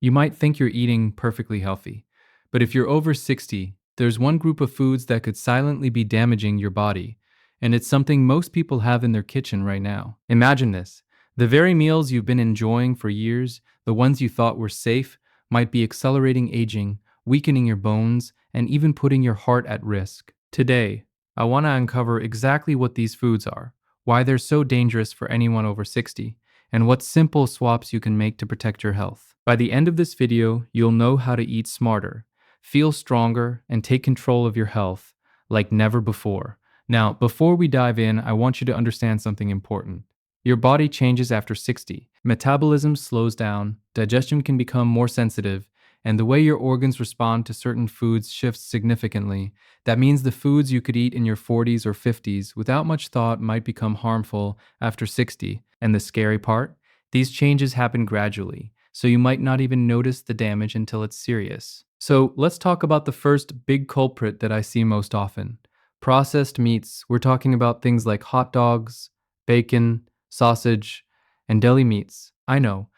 You might think you're eating perfectly healthy, but if you're over 60, there's one group of foods that could silently be damaging your body, and it's something most people have in their kitchen right now. Imagine this. The very meals you've been enjoying for years, the ones you thought were safe, might be accelerating aging, weakening your bones, and even putting your heart at risk. Today, I want to uncover exactly what these foods are, why they're so dangerous for anyone over 60, and what simple swaps you can make to protect your health. By the end of this video, you'll know how to eat smarter, feel stronger, and take control of your health like never before. Now, before we dive in, I want you to understand something important. Your body changes after 60. Metabolism slows down, digestion can become more sensitive, and the way your organs respond to certain foods shifts significantly. That means the foods you could eat in your 40s or 50s without much thought might become harmful after 60. And the scary part? These changes happen gradually, so you might not even notice the damage until it's serious. So let's talk about the first big culprit that I see most often. Processed meats. We're talking about things like hot dogs, bacon, sausage, and deli meats. I know.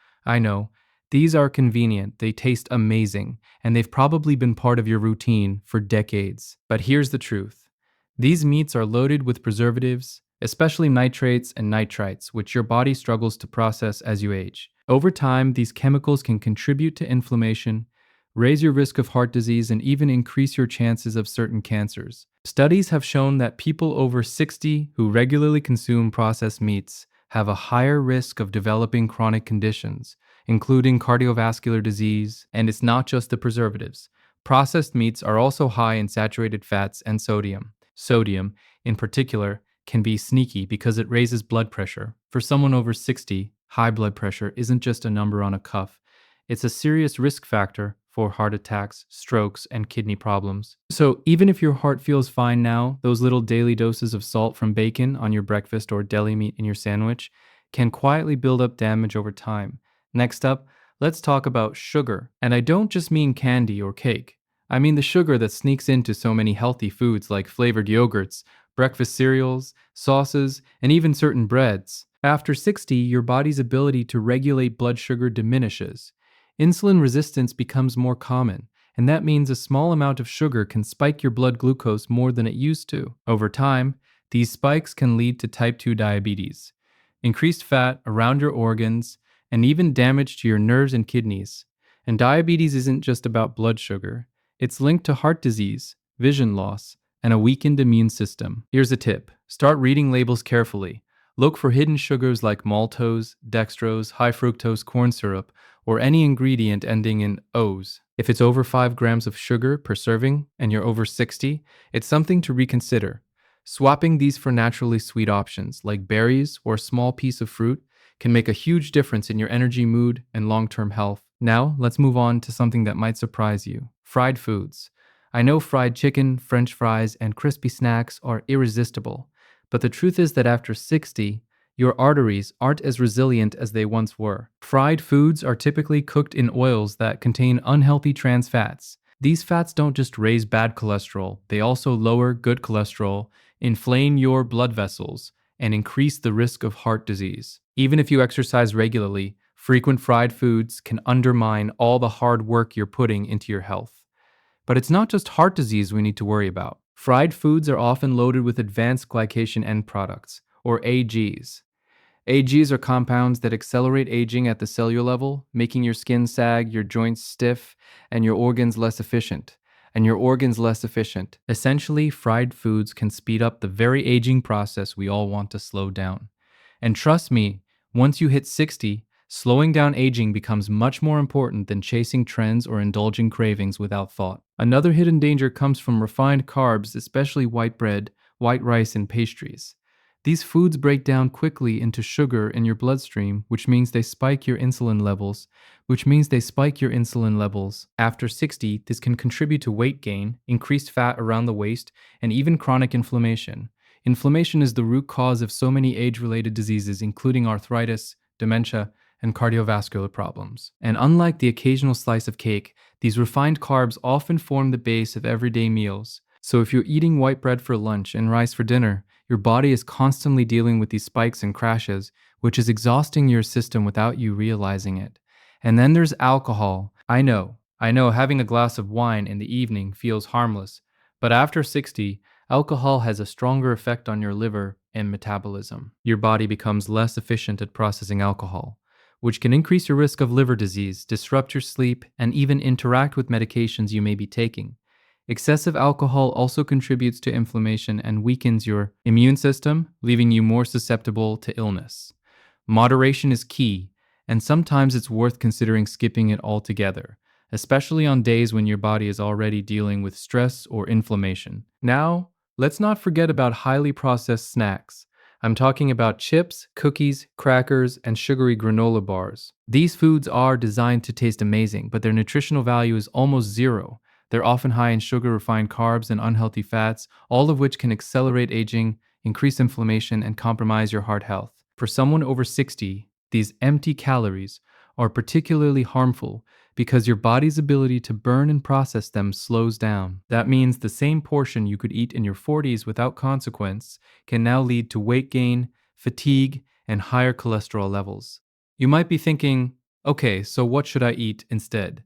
These are convenient, they taste amazing, and they've probably been part of your routine for decades. But here's the truth. These meats are loaded with preservatives, especially nitrates and nitrites, which your body struggles to process as you age. Over time, these chemicals can contribute to inflammation, raise your risk of heart disease, and even increase your chances of certain cancers. Studies have shown that people over 60 who regularly consume processed meats have a higher risk of developing chronic conditions, including cardiovascular disease, and it's not just the preservatives. Processed meats are also high in saturated fats and sodium. Sodium, in particular, can be sneaky because it raises blood pressure. For someone over 60, high blood pressure isn't just a number on a cuff. It's a serious risk factor for heart attacks, strokes, and kidney problems. So even if your heart feels fine now, those little daily doses of salt from bacon on your breakfast or deli meat in your sandwich can quietly build up damage over time. Next up, let's talk about sugar. And I don't just mean candy or cake. I mean the sugar that sneaks into so many healthy foods like flavored yogurts, breakfast cereals, sauces, and even certain breads. After 60, your body's ability to regulate blood sugar diminishes. Insulin resistance becomes more common, and that means a small amount of sugar can spike your blood glucose more than it used to. Over time, these spikes can lead to type 2 diabetes, increased fat around your organs, and even damage to your nerves and kidneys. And diabetes isn't just about blood sugar. It's linked to heart disease, vision loss, and a weakened immune system. Here's a tip. Start reading labels carefully. Look for hidden sugars like maltose, dextrose, high fructose corn syrup, or any ingredient ending in O's. If it's over 5 grams of sugar per serving and you're over 60, it's something to reconsider. Swapping these for naturally sweet options like berries or a small piece of fruit can make a huge difference in your energy, mood, and long-term health. Now, let's move on to something that might surprise you. Fried foods. I know fried chicken, French fries, and crispy snacks are irresistible, but the truth is that after 60, your arteries aren't as resilient as they once were. Fried foods are typically cooked in oils that contain unhealthy trans fats. These fats don't just raise bad cholesterol, they also lower good cholesterol, inflame your blood vessels, and increase the risk of heart disease. Even if you exercise regularly, frequent fried foods can undermine all the hard work you're putting into your health. But it's not just heart disease we need to worry about. Fried foods are often loaded with advanced glycation end products, or AGs. AGs are compounds that accelerate aging at the cellular level, making your skin sag, your joints stiff, and your organs less efficient. Essentially, fried foods can speed up the very aging process we all want to slow down. And trust me, once you hit 60, slowing down aging becomes much more important than chasing trends or indulging cravings without thought. Another hidden danger comes from refined carbs, especially white bread, white rice, and pastries. These foods break down quickly into sugar in your bloodstream, which means they spike your insulin levels. After 60, this can contribute to weight gain, increased fat around the waist, and even chronic inflammation. Inflammation is the root cause of so many age-related diseases, including arthritis, dementia, and cardiovascular problems. And unlike the occasional slice of cake, these refined carbs often form the base of everyday meals. So if you're eating white bread for lunch and rice for dinner, your body is constantly dealing with these spikes and crashes, which is exhausting your system without you realizing it. And then there's alcohol. I know having a glass of wine in the evening feels harmless, but after 60, alcohol has a stronger effect on your liver and metabolism. Your body becomes less efficient at processing alcohol, which can increase your risk of liver disease, disrupt your sleep, and even interact with medications you may be taking. Excessive alcohol also contributes to inflammation and weakens your immune system, leaving you more susceptible to illness. Moderation is key, and sometimes it's worth considering skipping it altogether, especially on days when your body is already dealing with stress or inflammation. Now, let's not forget about highly processed snacks. I'm talking about chips, cookies, crackers, and sugary granola bars. These foods are designed to taste amazing, but their nutritional value is almost zero. They're often high in sugar, refined carbs, and unhealthy fats, all of which can accelerate aging, increase inflammation, and compromise your heart health. For someone over 60, these empty calories are particularly harmful because your body's ability to burn and process them slows down. That means the same portion you could eat in your 40s without consequence can now lead to weight gain, fatigue, and higher cholesterol levels. You might be thinking, okay, so what should I eat instead?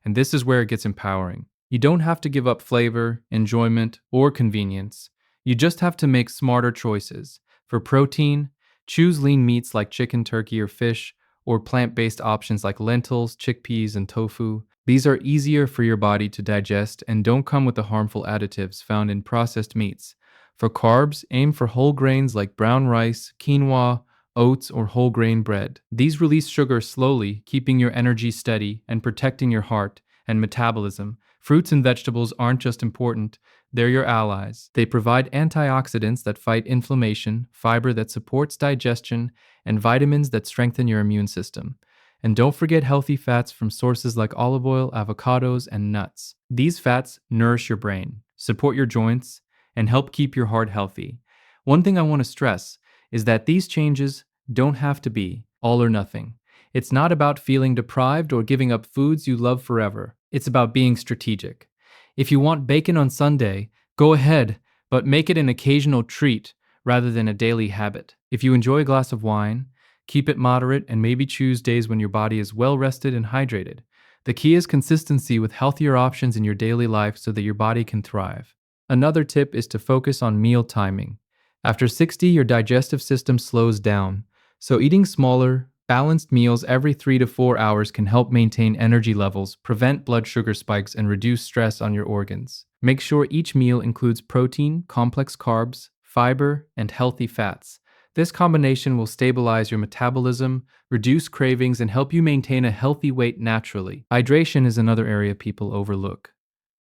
And this is where it gets empowering. You don't have to give up flavor, enjoyment, or convenience. You just have to make smarter choices. For protein, choose lean meats like chicken, turkey, or fish, or plant based options like lentils, chickpeas, and tofu. These are easier for your body to digest and don't come with the harmful additives found in processed meats. For carbs, aim for whole grains like brown rice, quinoa, oats, or whole grain bread. These release sugar slowly, keeping your energy steady and protecting your heart and metabolism. Fruits and vegetables aren't just important, they're your allies. They provide antioxidants that fight inflammation, fiber that supports digestion, and vitamins that strengthen your immune system. And don't forget healthy fats from sources like olive oil, avocados, and nuts. These fats nourish your brain, support your joints, and help keep your heart healthy. One thing I want to stress is that these changes don't have to be all or nothing. It's not about feeling deprived or giving up foods you love forever. It's about being strategic. If you want bacon on Sunday, go ahead, but make it an occasional treat rather than a daily habit. If you enjoy a glass of wine, keep it moderate and maybe choose days when your body is well rested and hydrated. The key is consistency with healthier options in your daily life so that your body can thrive. Another tip is to focus on meal timing. After 60, your digestive system slows down, so eating smaller, balanced meals every 3 to 4 hours can help maintain energy levels, prevent blood sugar spikes, and reduce stress on your organs. Make sure each meal includes protein, complex carbs, fiber, and healthy fats. This combination will stabilize your metabolism, reduce cravings, and help you maintain a healthy weight naturally. Hydration is another area people overlook.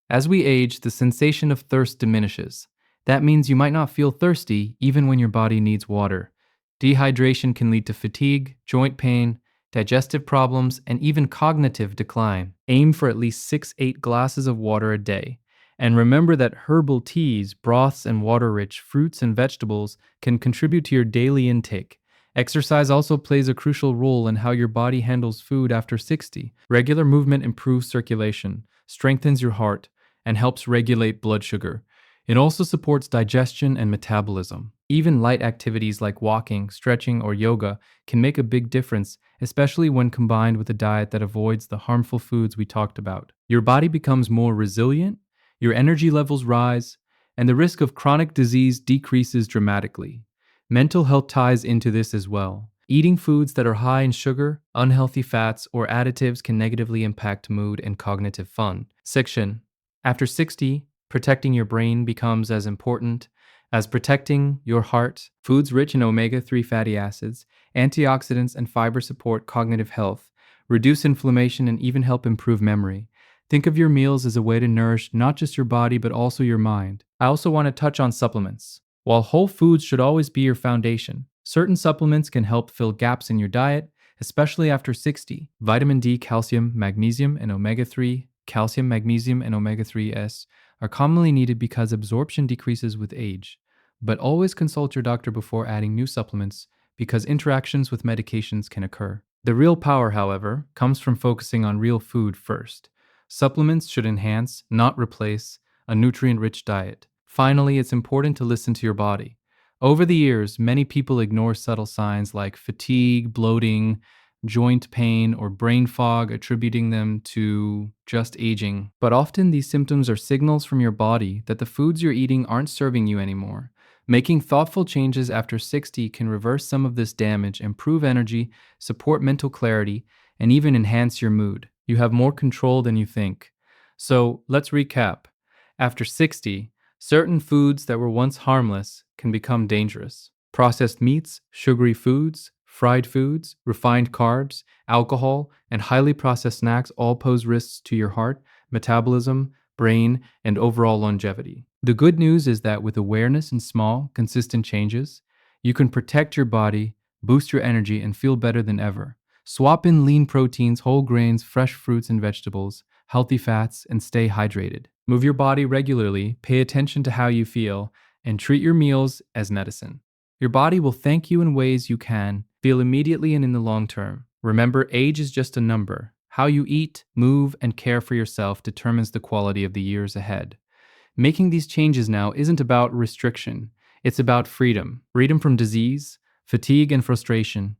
As we age, the sensation of thirst diminishes. That means you might not feel thirsty even when your body needs water. Dehydration can lead to fatigue, joint pain, digestive problems, and even cognitive decline. Aim for at least 6-8 glasses of water a day. And remember that herbal teas, broths, and water-rich fruits and vegetables can contribute to your daily intake. Exercise also plays a crucial role in how your body handles food after 60. Regular movement improves circulation, strengthens your heart, and helps regulate blood sugar. It also supports digestion and metabolism. Even light activities like walking, stretching, or yoga can make a big difference, especially when combined with a diet that avoids the harmful foods we talked about. Your body becomes more resilient, your energy levels rise, and the risk of chronic disease decreases dramatically. Mental health ties into this as well. Eating foods that are high in sugar, unhealthy fats, or additives can negatively impact mood and cognitive function. After 60, protecting your brain becomes as important as protecting your heart. Foods rich in omega-3 fatty acids, antioxidants, and fiber support cognitive health, reduce inflammation, and even help improve memory. Think of your meals as a way to nourish not just your body but also your mind. I also want to touch on supplements. While whole foods should always be your foundation, certain supplements can help fill gaps in your diet, especially after 60. Vitamin D, calcium, magnesium, and omega-3, calcium, magnesium, and omega-3s are commonly needed because absorption decreases with age. But always consult your doctor before adding new supplements because interactions with medications can occur. The real power, however, comes from focusing on real food first. Supplements should enhance, not replace, a nutrient-rich diet. Finally, it's important to listen to your body. Over the years, many people ignore subtle signs like fatigue, bloating, joint pain, or brain fog, attributing them to just aging. But often these symptoms are signals from your body that the foods you're eating aren't serving you anymore. Making thoughtful changes after 60 can reverse some of this damage, improve energy, support mental clarity, and even enhance your mood. You have more control than you think. So let's recap. After 60, certain foods that were once harmless can become dangerous. Processed meats, sugary foods, fried foods, refined carbs, alcohol, and highly processed snacks all pose risks to your heart, metabolism, brain, and overall longevity. The good news is that with awareness and small, consistent changes, you can protect your body, boost your energy, and feel better than ever. Swap in lean proteins, whole grains, fresh fruits and vegetables, healthy fats, and stay hydrated. Move your body regularly, pay attention to how you feel, and treat your meals as medicine. Your body will thank you in ways you can feel immediately and in the long term. Remember, age is just a number. How you eat, move, and care for yourself determines the quality of the years ahead. Making these changes now isn't about restriction, it's about freedom. Freedom from disease, fatigue, and frustration.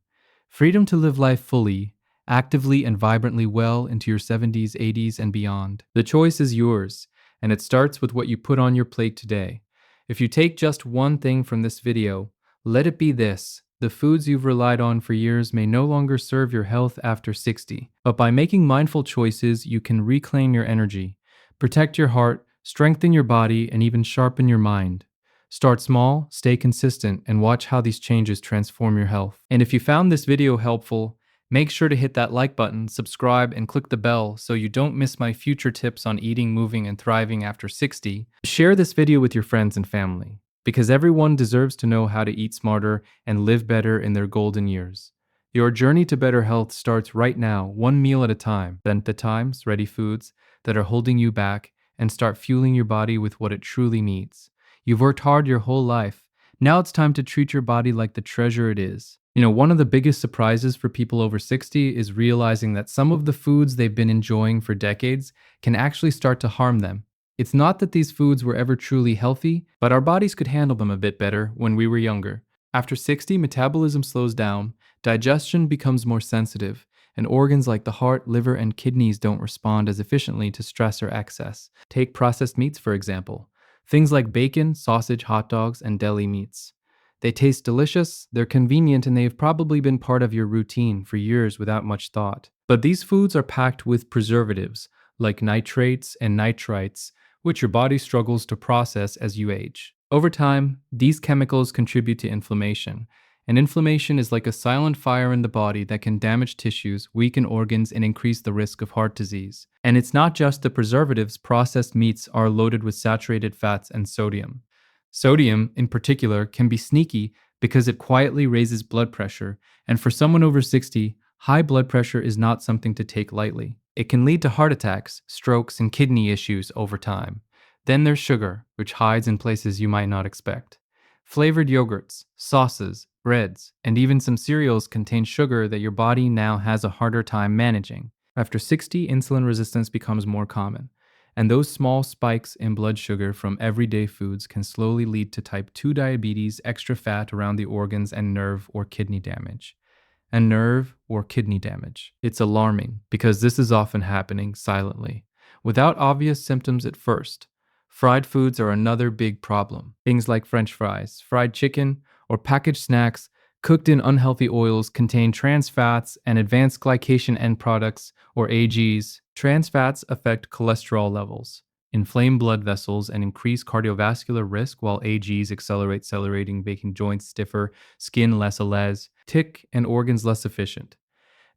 Freedom to live life fully, actively, and vibrantly well into your 70s, 80s, and beyond. The choice is yours, and it starts with what you put on your plate today. If you take just one thing from this video, let it be this: the foods you've relied on for years may no longer serve your health after 60, but by making mindful choices, you can reclaim your energy, protect your heart, strengthen your body, and even sharpen your mind. Start small, stay consistent, and watch how these changes transform your health. And if you found this video helpful, make sure to hit that like button, subscribe, and click the bell so you don't miss my future tips on eating, moving, and thriving after 60. Share this video with your friends and family, because everyone deserves to know how to eat smarter and live better in their golden years. Your journey to better health starts right now, one meal at a time. Then the times, ready foods that are holding you back, and start fueling your body with what it truly needs. You've worked hard your whole life. Now it's time to treat your body like the treasure it is. One of the biggest surprises for people over 60 is realizing that some of the foods they've been enjoying for decades can actually start to harm them. It's not that these foods were ever truly healthy, but our bodies could handle them a bit better when we were younger. After 60, metabolism slows down, digestion becomes more sensitive, and organs like the heart, liver, and kidneys don't respond as efficiently to stress or excess. Take processed meats, for example. Things like bacon, sausage, hot dogs, and deli meats. They taste delicious, they're convenient, and they've probably been part of your routine for years without much thought. But these foods are packed with preservatives, like nitrates and nitrites, which your body struggles to process as you age. Over time, these chemicals contribute to inflammation, and inflammation is like a silent fire in the body that can damage tissues, weaken organs, and increase the risk of heart disease. And it's not just the preservatives. Processed meats are loaded with saturated fats and sodium. Sodium, in particular, can be sneaky because it quietly raises blood pressure, and for someone over 60, high blood pressure is not something to take lightly. It can lead to heart attacks, strokes, and kidney issues over time. Then there's sugar, which hides in places you might not expect. Flavored yogurts, sauces, breads, and even some cereals contain sugar that your body now has a harder time managing. After 60, insulin resistance becomes more common, and those small spikes in blood sugar from everyday foods can slowly lead to type 2 diabetes, extra fat around the organs, and nerve or kidney damage. It's alarming because this is often happening silently, without obvious symptoms at first. Fried foods are another big problem. Things like French fries, fried chicken, or packaged snacks cooked in unhealthy oils contain trans fats and advanced glycation end products, or AGs. Trans fats affect cholesterol levels, inflame blood vessels, and increase cardiovascular risk, while AGs accelerate accelerating, making joints stiffer, skin less alez, tick, and organs less efficient.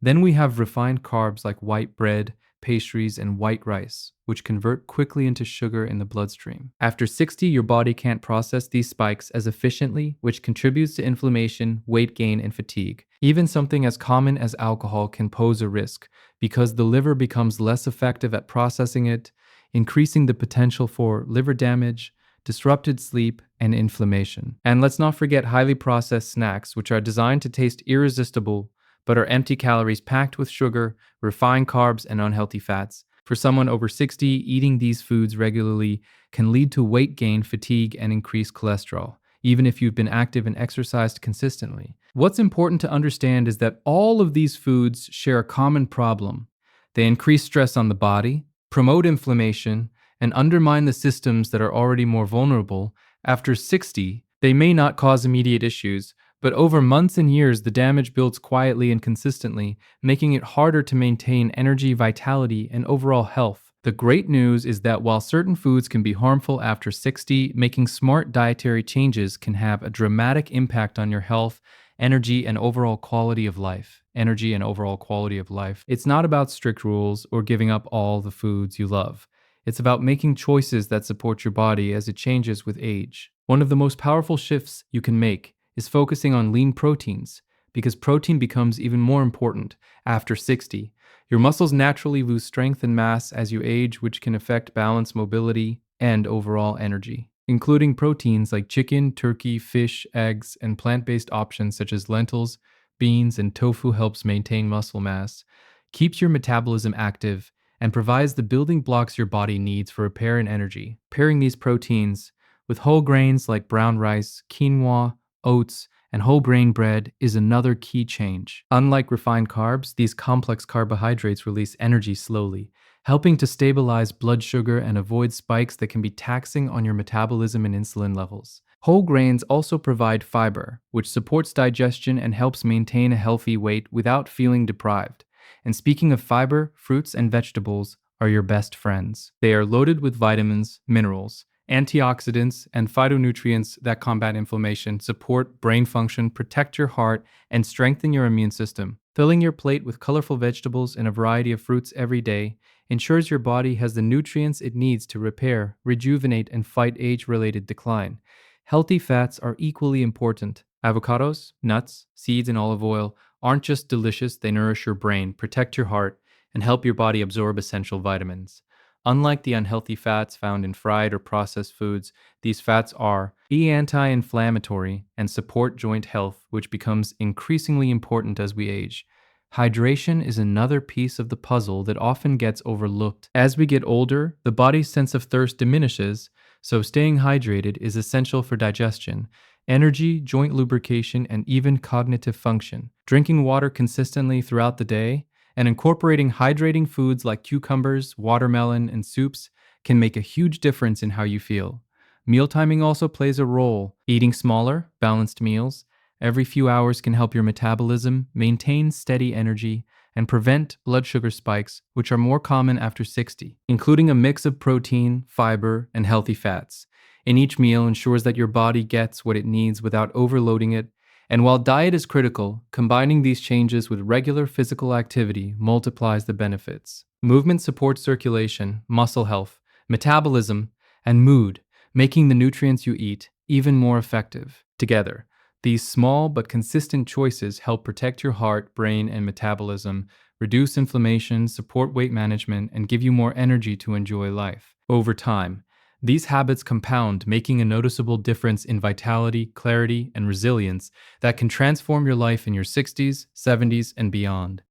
Then we have refined carbs like white bread, pastries, and white rice, which convert quickly into sugar in the bloodstream. After 60, your body can't process these spikes as efficiently, which contributes to inflammation, weight gain, and fatigue. Even something as common as alcohol can pose a risk because the liver becomes less effective at processing it, increasing the potential for liver damage, disrupted sleep, and inflammation. And let's not forget highly processed snacks, which are designed to taste irresistible but are empty calories packed with sugar, refined carbs, and unhealthy fats. For someone over 60, eating these foods regularly can lead to weight gain, fatigue, and increased cholesterol. even if you've been active and exercised consistently. What's important to understand is that all of these foods share a common problem. They increase stress on the body, promote inflammation, and undermine the systems that are already more vulnerable. After 60, they may not cause immediate issues, but over months and years, the damage builds quietly and consistently, making it harder to maintain energy, vitality, and overall health. The great news is that while certain foods can be harmful after 60, making smart dietary changes can have a dramatic impact on your health, energy, and overall quality of life. Energy and overall quality of life. It's not about strict rules or giving up all the foods you love. It's about making choices that support your body as it changes with age. One of the most powerful shifts you can make is focusing on lean proteins, because protein becomes even more important after 60. Your muscles naturally lose strength and mass as you age, which can affect balance, mobility, and overall energy. Including proteins like chicken, turkey, fish, eggs, and plant-based options such as lentils, beans, and tofu helps maintain muscle mass, keeps your metabolism active, and provides the building blocks your body needs for repair and energy. Pairing these proteins with whole grains like brown rice, quinoa, oats, and whole grain bread is another key change. Unlike refined carbs, these complex carbohydrates release energy slowly, helping to stabilize blood sugar and avoid spikes that can be taxing on your metabolism and insulin levels. Whole grains also provide fiber, which supports digestion and helps maintain a healthy weight without feeling deprived. And speaking of fiber, fruits and vegetables are your best friends. They are loaded with vitamins, minerals, antioxidants, and phytonutrients that combat inflammation, support brain function, protect your heart, and strengthen your immune system. Filling your plate with colorful vegetables and a variety of fruits every day ensures your body has the nutrients it needs to repair, rejuvenate, and fight age-related decline. Healthy fats are equally important. Avocados, nuts, seeds, and olive oil aren't just delicious, they nourish your brain, protect your heart, and help your body absorb essential vitamins. Unlike the unhealthy fats found in fried or processed foods, these fats are anti-inflammatory and support joint health, which becomes increasingly important as we age. Hydration is another piece of the puzzle that often gets overlooked. As we get older, the body's sense of thirst diminishes, so staying hydrated is essential for digestion, energy, joint lubrication, and even cognitive function. Drinking water consistently throughout the day and incorporating hydrating foods like cucumbers, watermelon, and soups can make a huge difference in how you feel. Meal timing also plays a role. Eating smaller, balanced meals every few hours can help your metabolism maintain steady energy and prevent blood sugar spikes, which are more common after 60. Including a mix of protein, fiber, and healthy fats in each meal ensures that your body gets what it needs without overloading it. And while diet is critical, combining these changes with regular physical activity multiplies the benefits. Movement supports circulation, muscle health, metabolism, and mood, making the nutrients you eat even more effective. Together, these small but consistent choices help protect your heart, brain, and metabolism, reduce inflammation, support weight management, and give you more energy to enjoy life. Over time, these habits compound, making a noticeable difference in vitality, clarity, and resilience that can transform your life in your 60s, 70s, and beyond.